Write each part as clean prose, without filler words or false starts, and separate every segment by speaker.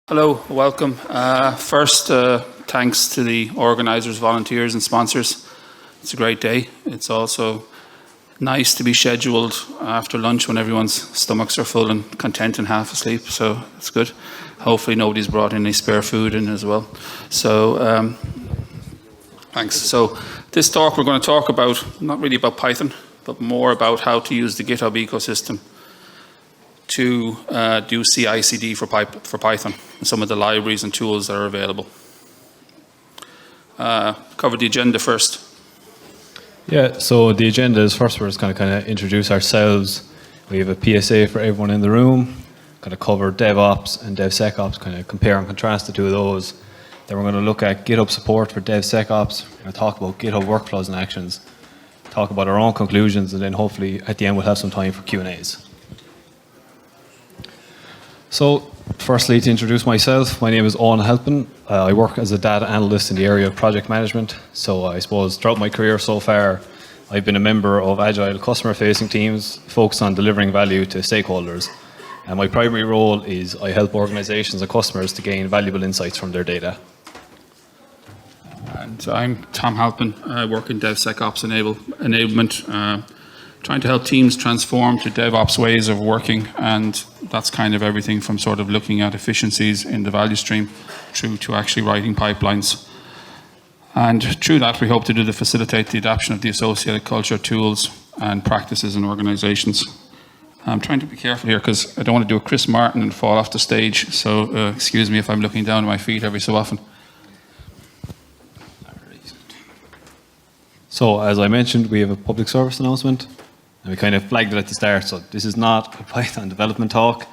Speaker 1: Hello, welcome. First, thanks to the organisers, volunteers and sponsors. It's a great day. It's also nice to be scheduled after lunch when everyone's stomachs are full and content and half asleep, so it's good. Hopefully nobody's brought any spare food in as well. So, thanks. So this talk we're going to talk about, not really about Python, but more about how to use the GitHub ecosystem to do CI/CD for Python and some of the libraries and tools that are available. Cover the agenda first.
Speaker 2: Yeah, so the agenda is first we're just going to kind of introduce ourselves. We have a PSA for everyone in the room, kind of cover DevOps and DevSecOps, kind of compare and contrast the two of those. Then we're going to look at GitHub support for DevSecOps, we're going to talk about GitHub workflows and actions, talk about our own conclusions, and then hopefully at the end we'll have some time for Q&As. So, firstly, to introduce myself, my name is Eoin Halpin. I work as a data analyst in the area of project management. So I suppose throughout my career so far, I've been a member of agile customer-facing teams focused on delivering value to stakeholders. And my primary role is I help organizations and customers to gain valuable insights from their data.
Speaker 1: And I'm Tom Halpin. I work in DevSecOps enablement, trying to help teams transform to DevOps ways of working, and that's kind of everything from sort of looking at efficiencies in the value stream through to actually writing pipelines. And through that, we hope to facilitate the adoption of the associated culture, tools, and practices in organizations. I'm trying to be careful here because I don't want to do a Chris Martin and fall off the stage, so excuse me if I'm looking down at my feet every so often.
Speaker 2: So, as I mentioned, we have a public service announcement. And we kind of flagged it at the start, so this is not a Python development talk.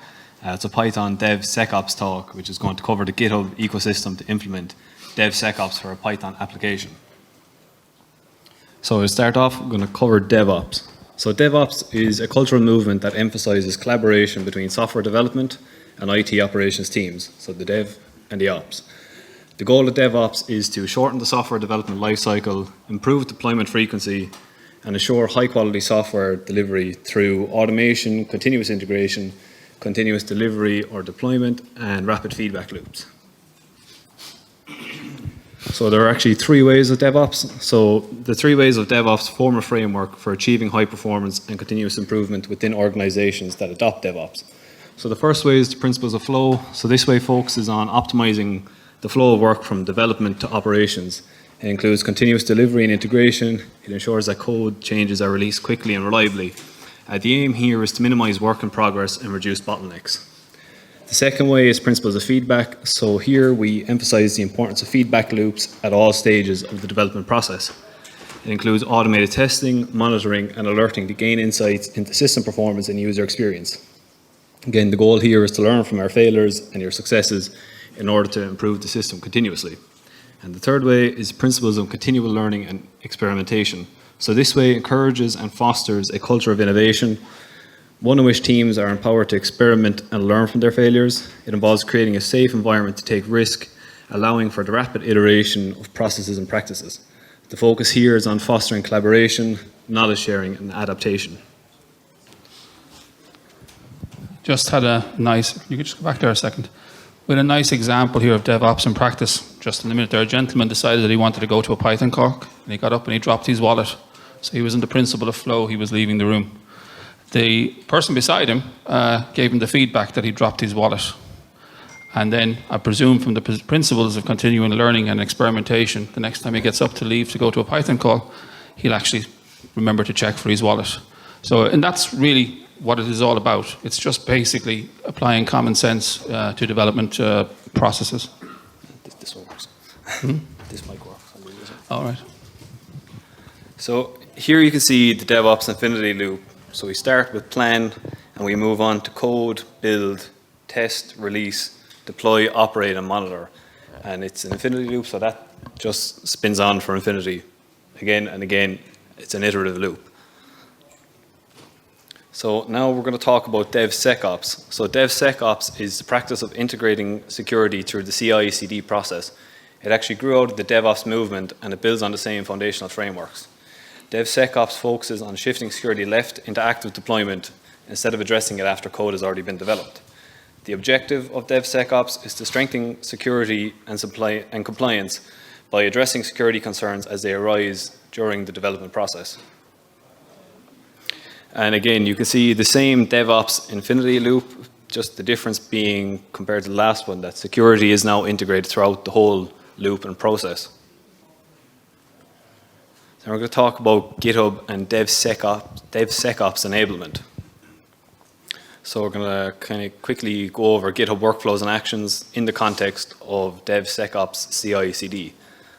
Speaker 2: It's a Python DevSecOps talk, which is going to cover the GitHub ecosystem to implement DevSecOps for a Python application. So to start off, we're going to cover DevOps. So DevOps is a cultural movement that emphasizes collaboration between software development and IT operations teams, so the dev and the ops. The goal of DevOps is to shorten the software development lifecycle, improve deployment frequency, and ensure high-quality software delivery through automation, continuous integration, continuous delivery or deployment, and rapid feedback loops. So there are actually three ways of DevOps. So the three ways of DevOps form a framework for achieving high performance and continuous improvement within organizations that adopt DevOps. So the first way is the principles of flow. So this way focuses on optimizing the flow of work from development to operations. It includes continuous delivery and integration. It ensures that code changes are released quickly and reliably. The aim here is to minimize work in progress and reduce bottlenecks. The second way is principles of feedback. So here we emphasize the importance of feedback loops at all stages of the development process. It includes automated testing, monitoring, and alerting to gain insights into system performance and user experience. Again, the goal here is to learn from our failures and your successes in order to improve the system continuously. And the third way is principles of continual learning and experimentation. So this way encourages and fosters a culture of innovation, one in which teams are empowered to experiment and learn from their failures. It involves creating a safe environment to take risk, allowing for the rapid iteration of processes and practices. The focus here is on fostering collaboration, knowledge sharing, and adaptation.
Speaker 1: Just had a nice, you could just go back there a second. With a nice example here of DevOps in practice. Just in a minute there, a gentleman decided that he wanted to go to a Python talk, and he got up and he dropped his wallet. So he was in the principle of flow, he was leaving the room. The person beside him gave him the feedback that he dropped his wallet. And then I presume from the principles of continuing learning and experimentation, the next time he gets up to leave to go to a Python call, he'll actually remember to check for his wallet. So, and that's really what it is all about. It's just basically applying common sense to development processes.
Speaker 2: This one works. This mic works.
Speaker 1: All right.
Speaker 2: So here you can see the DevOps infinity loop. So we start with plan and we move on to code, build, test, release, deploy, operate, and monitor. And it's an infinity loop, so that just spins on for infinity. Again and again, it's an iterative loop. So now we're going to talk about DevSecOps. So DevSecOps is the practice of integrating security through the CI/CD process. It actually grew out of the DevOps movement and it builds on the same foundational frameworks. DevSecOps focuses on shifting security left into active deployment instead of addressing it after code has already been developed. The objective of DevSecOps is to strengthen security and compliance by addressing security concerns as they arise during the development process. And again, you can see the same DevOps infinity loop, just the difference being compared to the last one, that security is now integrated throughout the whole loop and process. So we're going to talk about GitHub and DevSecOps enablement. So we're going to kind of quickly go over GitHub workflows and actions in the context of DevSecOps CI/CD.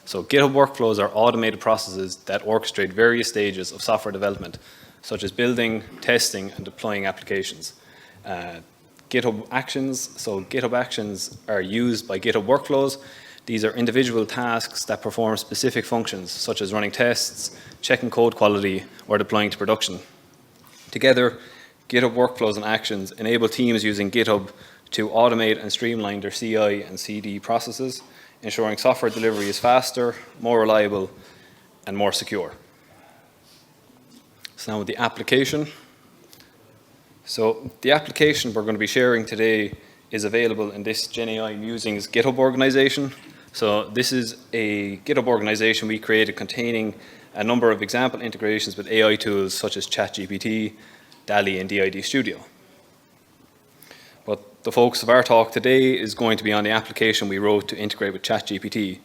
Speaker 2: So GitHub workflows are automated processes that orchestrate various stages of software development, such as building, testing, and deploying applications. GitHub Actions. So GitHub Actions are used by GitHub workflows. These are individual tasks that perform specific functions, such as running tests, checking code quality, or deploying to production. Together, GitHub workflows and actions enable teams using GitHub to automate and streamline their CI and CD processes, ensuring software delivery is faster, more reliable, and more secure. So now with the application. So the application we're going to be sharing today is available in this GenAI Musings GitHub organization. So this is a GitHub organization we created containing a number of example integrations with AI tools such as ChatGPT, DALL-E, and DID Studio. But the focus of our talk today is going to be on the application we wrote to integrate with ChatGPT.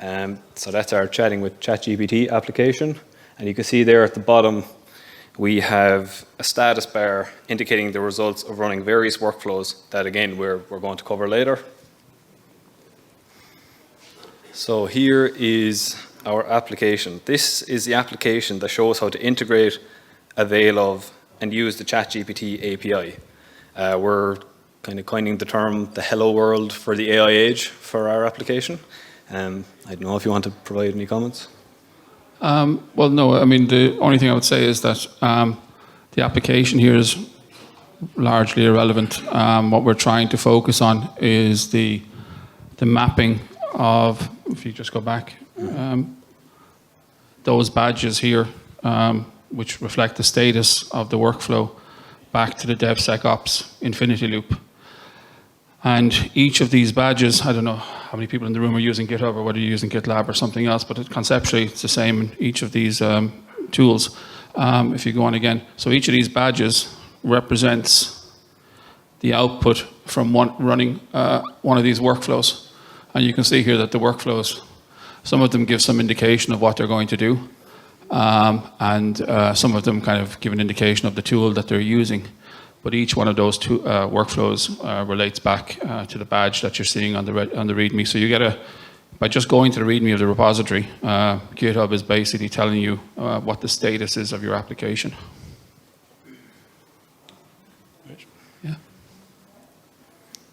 Speaker 2: So that's our Chatting with ChatGPT application. And you can see there at the bottom, we have a status bar indicating the results of running various workflows that, again, we're going to cover later. So here is our application. This is the application that shows how to integrate, avail of, and use the ChatGPT API. We're kind of coining the term the hello world for the AI age for our application. I don't know if you want to provide any comments.
Speaker 1: Well, no, I mean, the only thing I would say is that the application here is largely irrelevant. What we're trying to focus on is the mapping of, if you just go back, those badges here, which reflect the status of the workflow back to the DevSecOps infinity loop. And each of these badges, I don't know how many people in the room are using GitHub or whether you're using GitLab or something else, but conceptually it's the same in each of these tools. If you go on again, so each of these badges represents the output from running one of these workflows. And you can see here that the workflows, some of them give some indication of what they're going to do, and some of them kind of give an indication of the tool that they're using. But each one of those two workflows relates back to the badge that you're seeing on the README. So you get by just going to the README of the repository, GitHub is basically telling you what the status is of your application. Yeah.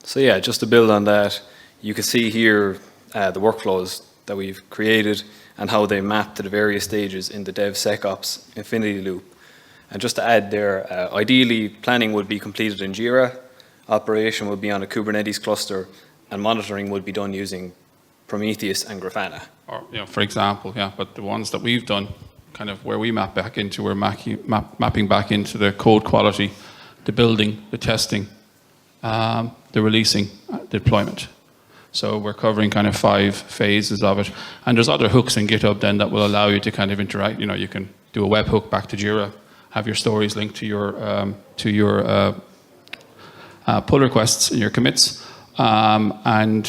Speaker 2: So yeah, just to build on that, you can see here the workflows that we've created and how they map to the various stages in the DevSecOps infinity loop. And just to add there, ideally planning would be completed in Jira, operation would be on a Kubernetes cluster, and monitoring would be done using Prometheus and Grafana.
Speaker 1: Or, for example, yeah, but the ones that we've done, kind of where we map back into, we're mapping back into the code quality, the building, the testing, the releasing, deployment. So we're covering kind of 5 phases of it. And there's other hooks in GitHub then that will allow you to kind of interact. You can do a webhook back to Jira, have your stories linked to your pull requests and your commits, and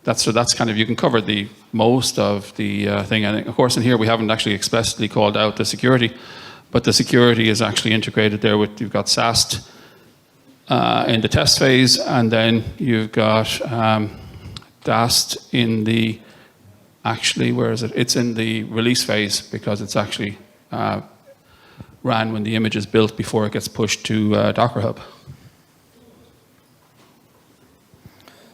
Speaker 1: that's kind of, you can cover the most of the thing. And of course, in here we haven't actually explicitly called out the security, but the security is actually integrated there with, you've got SAST in the test phase, and then you've got DAST in the, actually, where is it? It's in the release phase because it's actually ran when the image is built before it gets pushed to Docker Hub.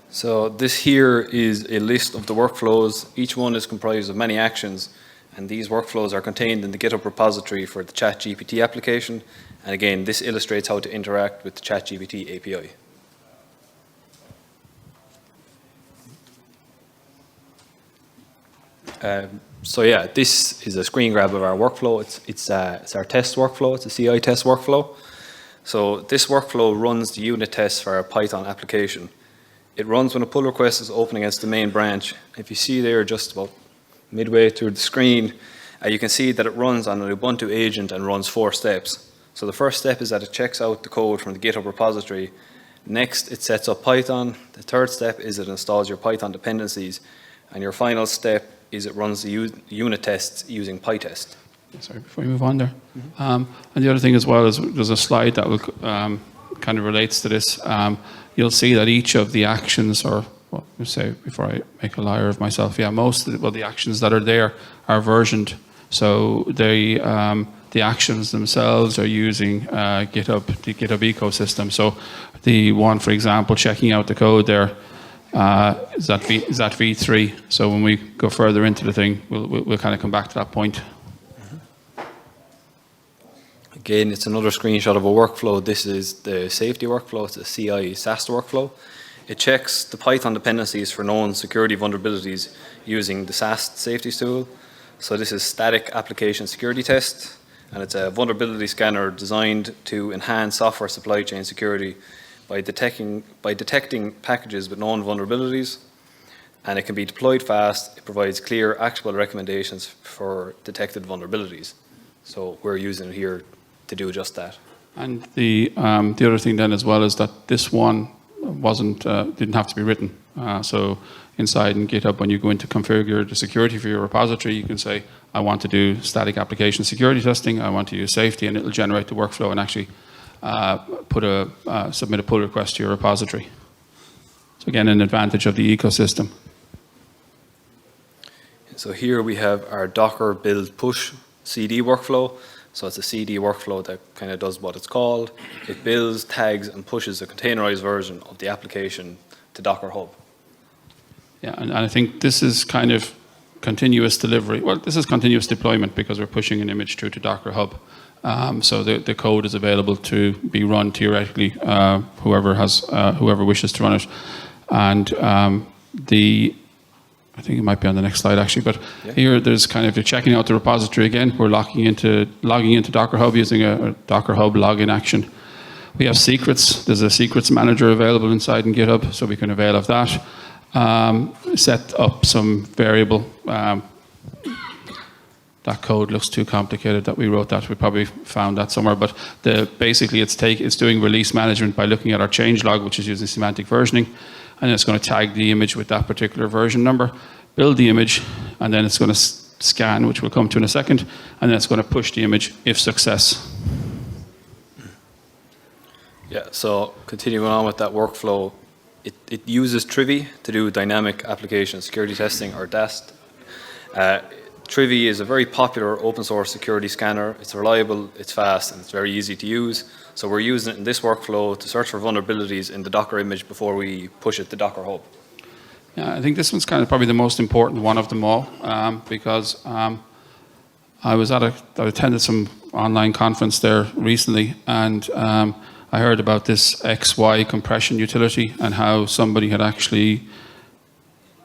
Speaker 2: So this here is a list of the workflows. Each one is comprised of many actions, and these workflows are contained in the GitHub repository for the ChatGPT application. And again, this illustrates how to interact with the ChatGPT API. So yeah, this is a screen grab of our workflow. It's our test workflow. It's a CI test workflow. So this workflow runs the unit tests for our Python application. It runs when a pull request is open against the main branch. If you see there just about midway through the screen, you can see that it runs on an Ubuntu agent and runs 4 steps. So the first step is that it checks out the code from the GitHub repository. Next, it sets up Python. The third step is it installs your Python dependencies. And your final step is it runs the unit tests using PyTest.
Speaker 1: Sorry, before we move on there. And the other thing as well is there's a slide that will kind of relates to this. You'll see that each of the actions, or what well, say before I make a liar of myself, yeah, most of the actions that are there are versioned. So the actions themselves are using the GitHub ecosystem. So the one, for example, checking out the code there, is that V3. So when we go further into the thing, we'll kind of come back to that point.
Speaker 2: Again, it's another screenshot of a workflow. This is the safety workflow. It's a CI SAST workflow. It checks the Python dependencies for known security vulnerabilities using the SAST safety tool. So this is static application security test, and it's a vulnerability scanner designed to enhance software supply chain security by detecting packages with known vulnerabilities, and it can be deployed fast. It provides clear, actionable recommendations for detected vulnerabilities. So we're using it here to do just that.
Speaker 1: And the other thing then as well is that this one didn't have to be written. So inside in GitHub, when you go in to configure the security for your repository, you can say, I want to do static application security testing, I want to use safety, and it'll generate the workflow and actually submit a pull request to your repository. So again, an advantage of the ecosystem.
Speaker 2: So here we have our Docker build push CD workflow. So it's a CD workflow that kind of does what it's called. It builds, tags, and pushes a containerized version of the application to Docker Hub.
Speaker 1: Yeah, and I think this is kind of continuous delivery. Well, this is continuous deployment because we're pushing an image through to Docker Hub. So the code is available to be run theoretically, whoever wishes to run it. And I think it might be on the next slide actually, but yeah. Here there's kind of, you're checking out the repository again. We're logging into Docker Hub using a Docker Hub login action. We have secrets. There's a secrets manager available inside in GitHub, so we can avail of that. Set up some variable. That code looks too complicated that we wrote that. We probably found that somewhere, but basically it's doing release management by looking at our changelog, which is using semantic versioning, and it's going to tag the image with that particular version number, build the image, and then it's going to scan, which we'll come to in a second, and then it's going to push the image if success.
Speaker 2: Yeah, so continuing on with that workflow, it uses Trivy to do dynamic application security testing, or DAST. Trivy is a very popular open source security scanner. It's reliable, it's fast, and it's very easy to use. So we're using it in this workflow to search for vulnerabilities in the Docker image before we push it to Docker Hub.
Speaker 1: Yeah, I think this one's kind of probably the most important one of them all, because I attended some online conference there recently, and I heard about this XY compression utility and how somebody had actually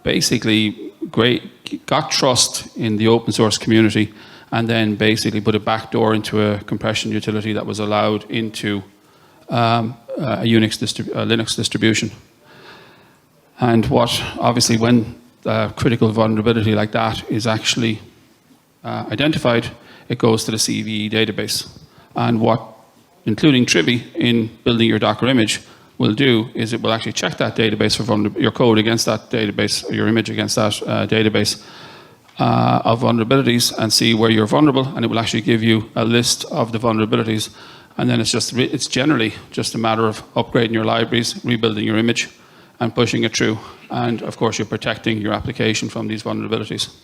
Speaker 1: basically got trust in the open source community and then basically put a backdoor into a compression utility that was allowed into a Linux distribution. And obviously when a critical vulnerability like that is actually identified, it goes to the CVE database. And including Trivy in building your Docker image will do is it will actually check that database for your code against that database, or your image against that database of vulnerabilities, and see where you're vulnerable, and it will actually give you a list of the vulnerabilities. And then it's generally just a matter of upgrading your libraries, rebuilding your image, and pushing it through. And of course, you're protecting your application from these vulnerabilities.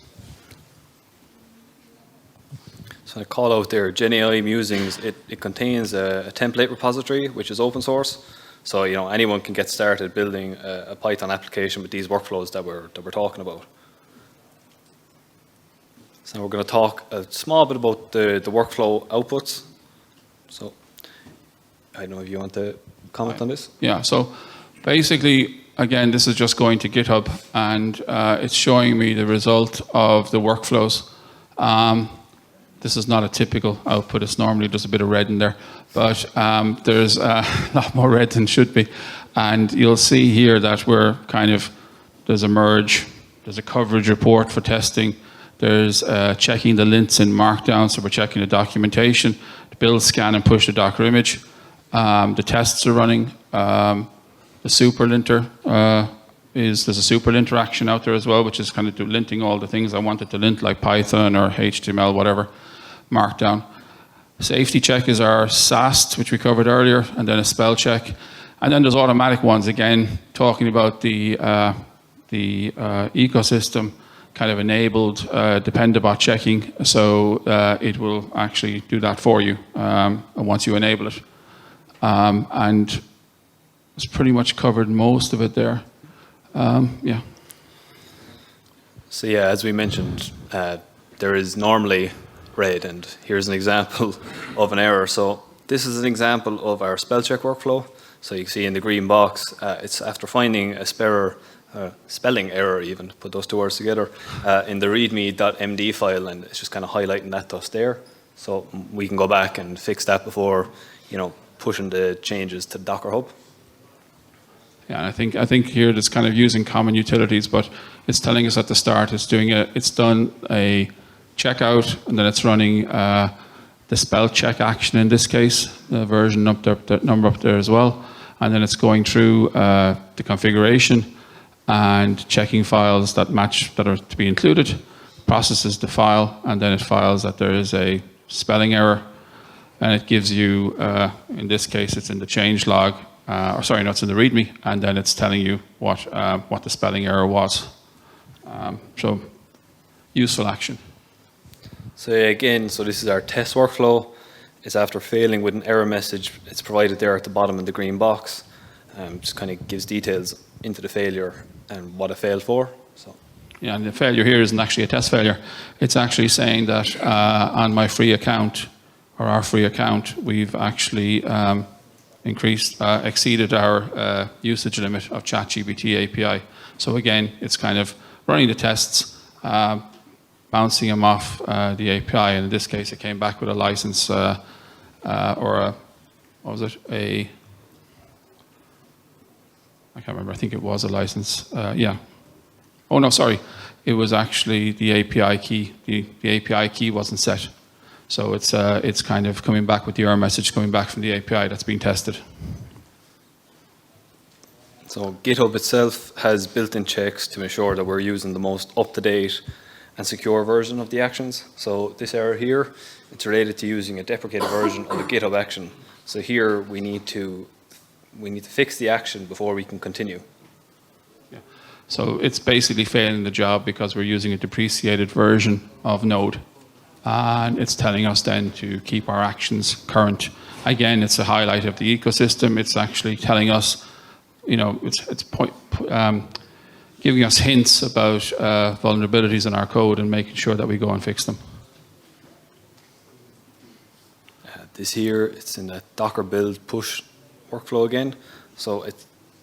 Speaker 2: So I call out there GenAI Musings. It contains a template repository which is open source. So anyone can get started building a Python application with these workflows that we're talking about. So now we're going to talk a small bit about the workflow outputs. So I don't know if you want to comment on this.
Speaker 1: Yeah. So basically, again, this is just going to GitHub, and it's showing me the result of the workflows. this is not a typical output. It's normally just a bit of red in there, but there's a lot more red than should be. And you'll see here that we're there's a merge, there's a coverage report for testing, there's checking the lints in Markdown, so we're checking the documentation, build, scan, and push the Docker image. The tests are running. The superlinter there's a superlinter action out there as well, which is kind of linting all the things I wanted to lint, like Python or HTML, whatever, Markdown. Safety check is our SAST, which we covered earlier, and then a spell check. And then there's automatic ones, again, talking about the ecosystem kind of enabled Dependabot checking, so it will actually do that for you once you enable it. And it's pretty much covered most of it there. Yeah.
Speaker 2: So yeah, as we mentioned, there is normally red, and here's an example of an error. So this is an example of our spell check workflow. So you can see in the green box, it's after finding a spelling error even, put those two words together, in the readme.md file, and it's just kind of highlighting that to us there. So we can go back and fix that before, pushing the changes to Docker Hub.
Speaker 1: Yeah, and I think here it's kind of using common utilities, but it's telling us at the start it's done a checkout, and then it's running the spell check action in this case, the version up there, the number up there as well, and then it's going through the configuration and checking files that match, that are to be included, processes the file, and then it files that there is a spelling error, and it gives you, in this case, it's in the change log. It's in the README, and then it's telling you what the spelling error was. So, useful action.
Speaker 2: So again, this is our test workflow. It's after failing with an error message. It's provided there at the bottom in the green box. Just kind of gives details into the failure and what it failed for. So.
Speaker 1: Yeah, and the failure here isn't actually a test failure. It's actually saying that on my free account, or our free account, we've actually exceeded our usage limit of ChatGPT API. So again, it's kind of running the tests, bouncing them off the API, and in this case, it came back with a license or a, what was it? I can't remember. I think it was a license. Yeah. Oh no, sorry. It was actually the API key. The API key wasn't set. So it's kind of coming back with the error message coming back from the API that's being tested.
Speaker 2: So GitHub itself has built-in checks to ensure that we're using the most up-to-date and secure version of the actions. So this error here, it's related to using a deprecated version of a GitHub action. So here we need to fix the action before we can continue.
Speaker 1: Yeah. So it's basically failing the job because we're using a depreciated version of Node. And it's telling us then to keep our actions current. Again, it's a highlight of the ecosystem. It's actually telling us, it's giving us hints about vulnerabilities in our code and making sure that we go and fix them.
Speaker 2: This here, it's in the Docker build push workflow again. So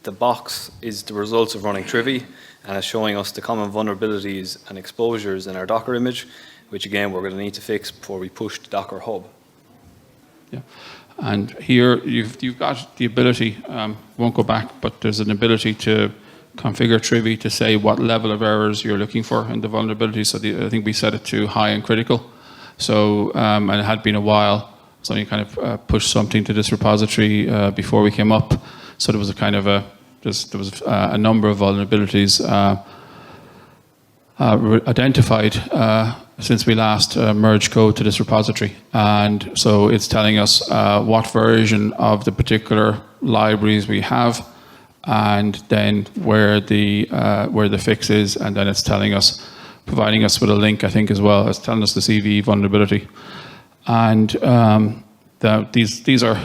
Speaker 2: the box is the results of running Trivy, and it's showing us the common vulnerabilities and exposures in our Docker image, which again we're going to need to fix before we push the Docker Hub.
Speaker 1: Yeah, and here you've got the ability, won't go back, but there's an ability to configure Trivy to say what level of errors you're looking for in the vulnerability. So I think we set it to high and critical. So, and it had been a while, so you kind of pushed something to this repository before we came up. So there was a number of vulnerabilities identified since we last merged code to this repository. And so it's telling us what version of the particular libraries we have, and then where the fix is, and then it's telling us, providing us with a link, I think, as well. It's telling us the CVE vulnerability. And these are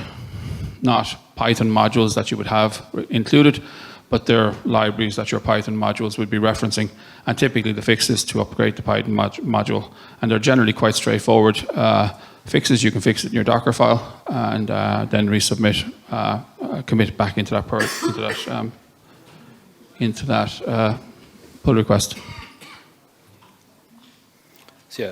Speaker 1: not Python modules that you would have included, but they're libraries that your Python modules would be referencing. And typically the fix is to upgrade the Python module. And they're generally quite straightforward fixes. You can fix it in your Dockerfile and then resubmit, commit back into that pull request.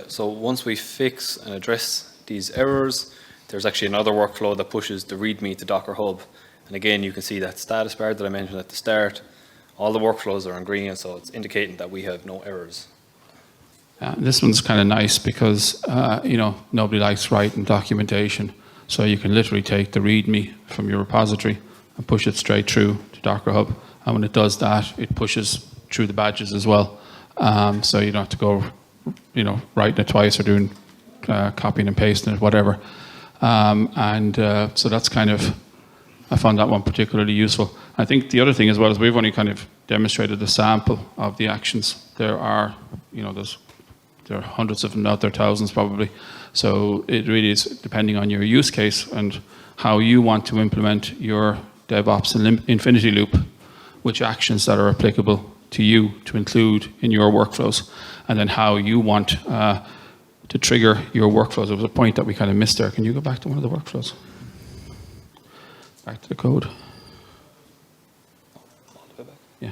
Speaker 2: So once we fix and address these errors, there's actually another workflow that pushes the README to Docker Hub. And again, you can see that status bar that I mentioned at the start. All the workflows are in green, so it's indicating that we have no errors.
Speaker 1: This one's kind of nice because, nobody likes writing documentation. So you can literally take the README from your repository and push it straight through to Docker Hub. And when it does that, it pushes through the badges as well. So you don't have to go, writing it twice or doing copying and pasting it, whatever. So that's kind of, I found that one particularly useful. I think the other thing as well is we've only kind of demonstrated a sample of the actions. There are, there are hundreds of them out there, thousands probably. So it really is depending on your use case and how you want to implement your DevOps and infinity loop, which actions that are applicable to you to include in your workflows, and then how you want to trigger your workflows. There was a point that we kind of missed there. Can you go back to one of the workflows? Back to the code. Yeah.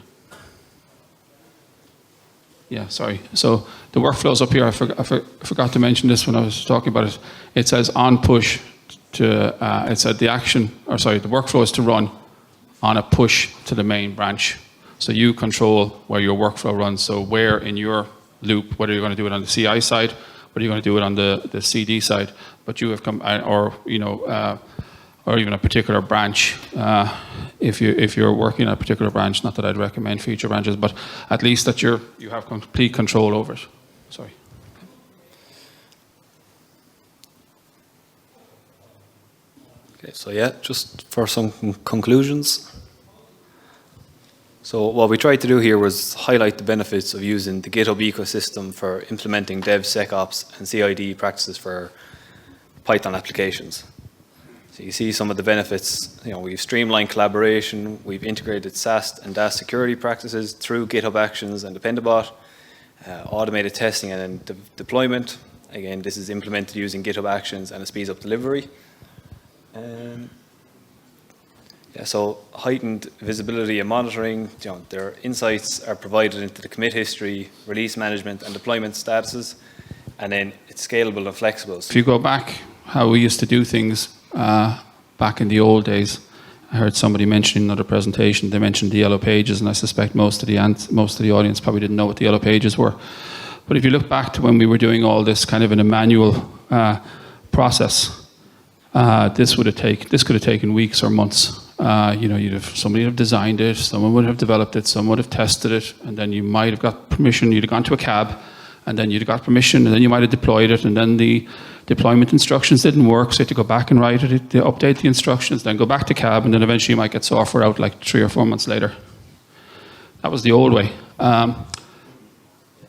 Speaker 1: Yeah, sorry. So the workflows up here, I forgot to mention this when I was talking about it. It says on push to, it said the workflow is to run on a push to the main branch. So you control where your workflow runs. So where in your loop, whether you're going to do it on the CI side, whether you're going to do it on the CD side, but you have come, or even a particular branch, if you're working on a particular branch. Not that I'd recommend feature branches, but at least that you have complete control over it. Sorry.
Speaker 2: Okay, so yeah, just for some conclusions. So what we tried to do here was highlight the benefits of using the GitHub ecosystem for implementing DevSecOps and CI/CD practices for Python applications. So you see some of the benefits. We've streamlined collaboration, we've integrated SAST and DAST security practices through GitHub Actions and Dependabot, automated testing and then deployment. Again, this is implemented using GitHub Actions and it speeds up delivery. So heightened visibility and monitoring. Their insights are provided into the commit history, release management, and deployment statuses, and then it's scalable and flexible.
Speaker 1: If you go back, how we used to do things back in the old days, I heard somebody mentioning in another presentation. They mentioned the yellow pages, and I suspect most of the audience probably didn't know what the yellow pages were. But if you look back to when we were doing all this kind of in a manual process, this could have taken weeks or months. Somebody would have designed it, someone would have developed it, someone would have tested it, and then you might have got permission. You'd have gone to a cab, and then you'd have got permission, and then you might have deployed it, and then the deployment instructions didn't work, so you had to go back and write it, to update the instructions, then go back to cab, and then eventually you might get software out like 3 or 4 months later. That was the old way.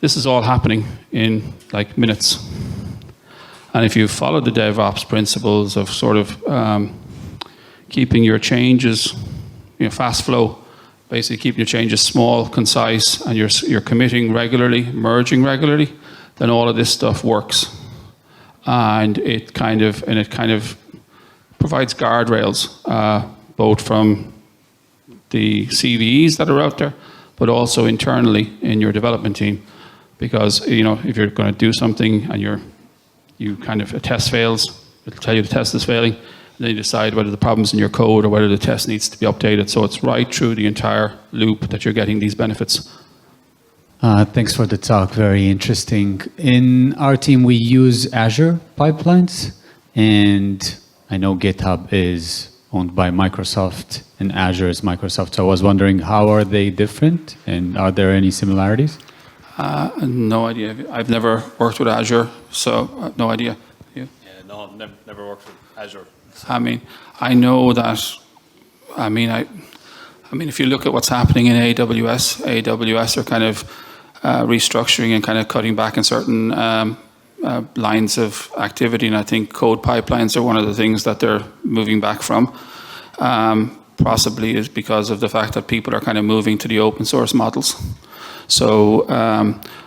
Speaker 1: This is all happening in like minutes. And if you follow the DevOps principles of sort of keeping your changes, fast flow, basically keeping your changes small, concise, and you're committing regularly, merging regularly, then all of this stuff works. And it kind of provides guardrails, both from the CVEs that are out there, but also internally in your development team. Because if you're going to do something and a test fails, it'll tell you the test is failing. And then you decide whether the problem's in your code or whether the test needs to be updated. So it's right through the entire loop that you're getting these benefits.
Speaker 3: Thanks for the talk. Very interesting. In our team, we use Azure pipelines, and I know GitHub is owned by Microsoft and Azure is Microsoft. So I was wondering, how are they different, and are there any similarities?
Speaker 1: No idea. I've never worked with Azure, so no idea. You?
Speaker 2: Yeah, no, I've never worked with Azure. So.
Speaker 1: I know that. If you look at what's happening in AWS are kind of restructuring and kind of cutting back in certain lines of activity, and I think code pipelines are one of the things that they're moving back from. Possibly is because of the fact that people are kind of moving to the open source models. So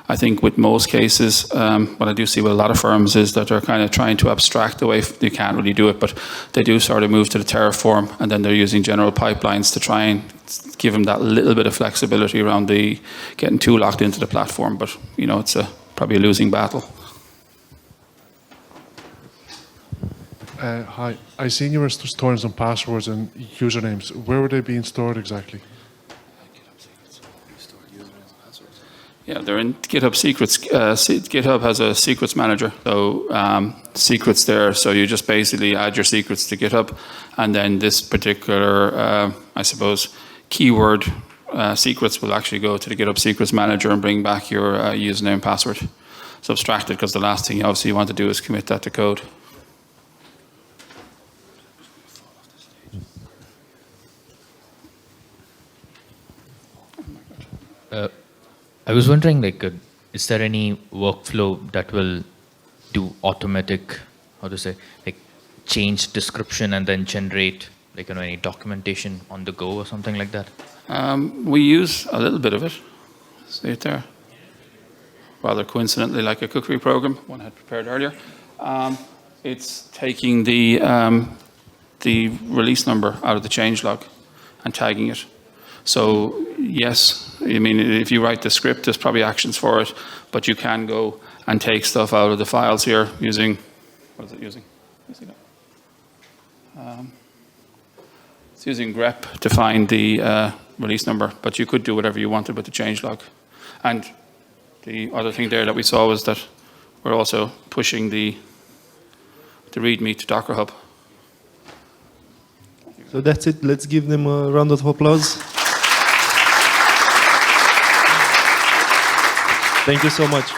Speaker 1: I think with most cases, what I do see with a lot of firms is that they're kind of trying to abstract away. They can't really do it, but they do sort of move to the Terraform, and then they're using general pipelines to try and give them that little bit of flexibility around the getting too locked into the platform. But it's probably a losing battle.
Speaker 4: Hi. I seen you were storing some passwords and usernames. Where were they being stored exactly?
Speaker 1: Yeah, they're in GitHub Secrets. GitHub has a secrets manager, so secrets there. So you just basically add your secrets to GitHub, and then this particular, I suppose, keyword secrets will actually go to the GitHub Secrets manager and bring back your username and password. It's abstracted because the last thing obviously you want to do is commit that to code.
Speaker 5: I was wondering, like, is there any workflow that will do automatic, how to say, like, change description and then generate, like, any documentation on the go or something like that?
Speaker 1: We use a little bit of it. See it there? Rather coincidentally, like a cookery program, one I had prepared earlier. It's taking the release number out of the changelog and tagging it. So yes, I mean, if you write the script, there's probably actions for it, but you can go and take stuff out of the files here using, what is it using? It's using grep to find the release number, but you could do whatever you wanted with the changelog. And the other thing there that we saw was that we're also pushing the README to Docker Hub.
Speaker 6: So that's it. Let's give them a round of applause. Thank you so much.